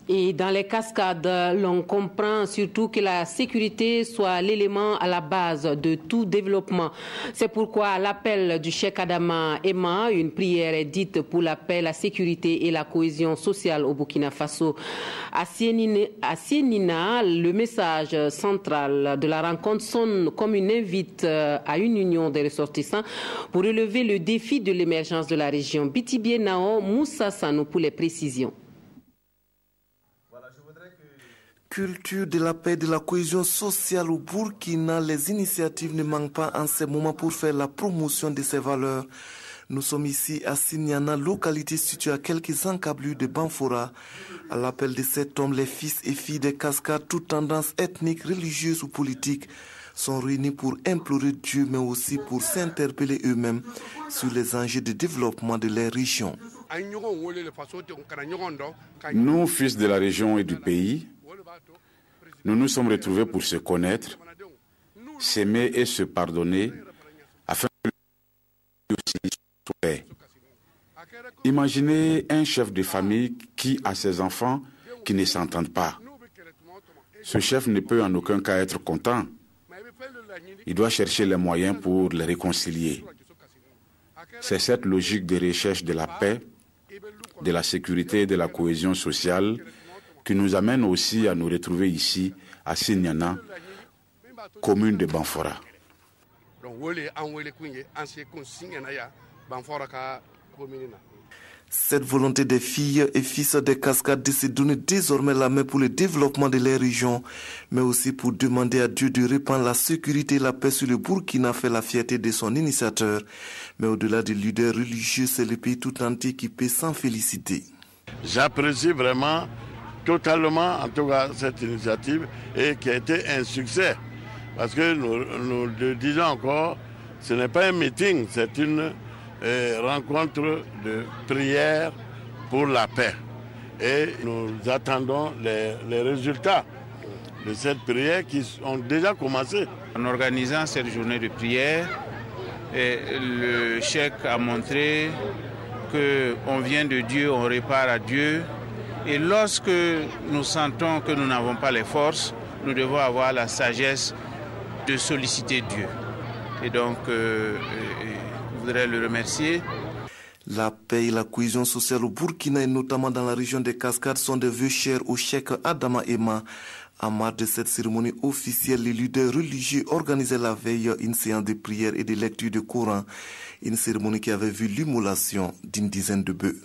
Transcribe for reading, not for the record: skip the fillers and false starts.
Et dans les cascades, l'on comprend surtout que la sécurité soit l'élément à la base de tout développement. C'est pourquoi à l'appel du Cheikh Adama Emma, une prière est dite pour la paix, la sécurité et la cohésion sociale au Burkina Faso. À Sienina, le message central de la rencontre sonne comme une invite à une union des ressortissants pour relever le défi de l'émergence de la région. Bitibie Nao, Moussa Sanou pour les précisions. Culture de la paix et de la cohésion sociale au Burkina, les initiatives ne manquent pas en ces moments pour faire la promotion de ces valeurs. Nous sommes ici à Signana, localité située à quelques encablures de Banfora. À l'appel de cet homme, les fils et filles des cascades, toutes tendances ethniques, religieuses ou politiques, sont réunis pour implorer Dieu, mais aussi pour s'interpeller eux-mêmes sur les enjeux de développement de leur région. Nous, fils de la région et du pays, nous nous sommes retrouvés pour se connaître, s'aimer et se pardonner afin que le aussi soit paix. Imaginez un chef de famille qui a ses enfants qui ne s'entendent pas. Ce chef ne peut en aucun cas être content. Il doit chercher les moyens pour les réconcilier. C'est cette logique de recherche de la paix, de la sécurité et de la cohésion sociale qui nous amène aussi à nous retrouver ici, à Signana, commune de Banfora. Cette volonté des filles et fils des cascades de se donner désormais la main pour le développement de leur région, mais aussi pour demander à Dieu de répandre la sécurité et la paix sur le Burkina fait la fierté de son initiateur. Mais au-delà des leaders religieux, c'est le pays tout entier qui peut s'en féliciter. J'apprécie vraiment totalement, en tout cas, cette initiative et qui a été un succès. Parce que nous le disons encore, ce n'est pas un meeting, c'est une rencontre de prière pour la paix. Et nous attendons les résultats de cette prière qui ont déjà commencé. En organisant cette journée de prière, le cheikh a montré qu'on vient de Dieu, on repart à Dieu. Et lorsque nous sentons que nous n'avons pas les forces, nous devons avoir la sagesse de solliciter Dieu. Et donc, je voudrais le remercier. La paix et la cohésion sociale au Burkina et notamment dans la région des Cascades sont des vœux chers au Cheikh Adama Emma. En marge de cette cérémonie officielle, les leaders religieux organisaient la veille une séance de prière et de lecture du Coran. Une cérémonie qui avait vu l'immolation d'une dizaine de bœufs.